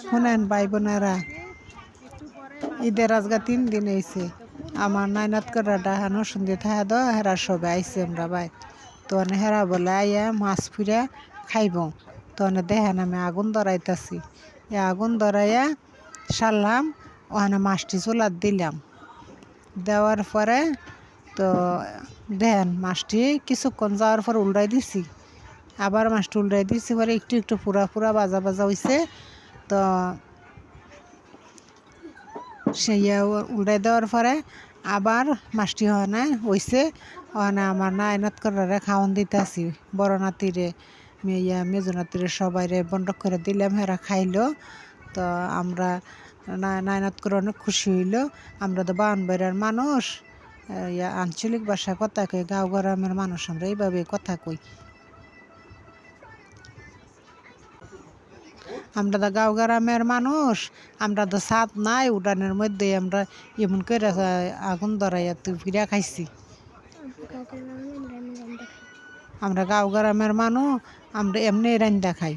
শুনেন ভাই বোনেরা, ঈদের আজকে 3 দিন হয়েছে। আমার নাইনাত করে ডাহানো সন্ধে থাকা দো হেরা সবে আইসে আমরা ভাই। তো হেরা বলে আইয়া মাছ ফুরা খাইব। তো দেখেন আমি আগুন ধরাইতাছি। এই আগুন ধরাইয়া সারলাম, ওখানে মাছটি চুলার দিলাম। দেওয়ার পরে তো দেখেন মাছটি কিছুক্ষণ যাওয়ার পর উল্টাই দিছি। আবার মাছটি উল্টাই দিছি, পরে একটু একটু পুরা পুরা বাজা বাজা হয়েছে। তো সেই উল্টাই দেওয়ার পরে আবার মাছটি ওখানে হয়েছে। ওখানে আমার নাইনাত করে খাওয়ান দিতেছি, বড় নাতিরে মেজো নাতিরে সবাইরে বন্টক করে দিলাম, হেরা খাইলো। তো আমরা নাইনাত করে অনেক খুশি হইলো। আমরা তো বাউনবাড়িয়ার মানুষ, আঞ্চলিক ভাষায় কথা কই, গাঁও গ্রামের মানুষ আমরা এইভাবে কথা কই। আমরা তো গাঁও গ্রামের মানুষ, আমরা তো ছাদ নাই, উঠানের মধ্যে আমরা এমন করে আগুন ধরাইয়া তুই ফিরা খাইছি। আমরা গাঁও গ্রামের মানুষ, আমরা এমনি রান্দা খাই।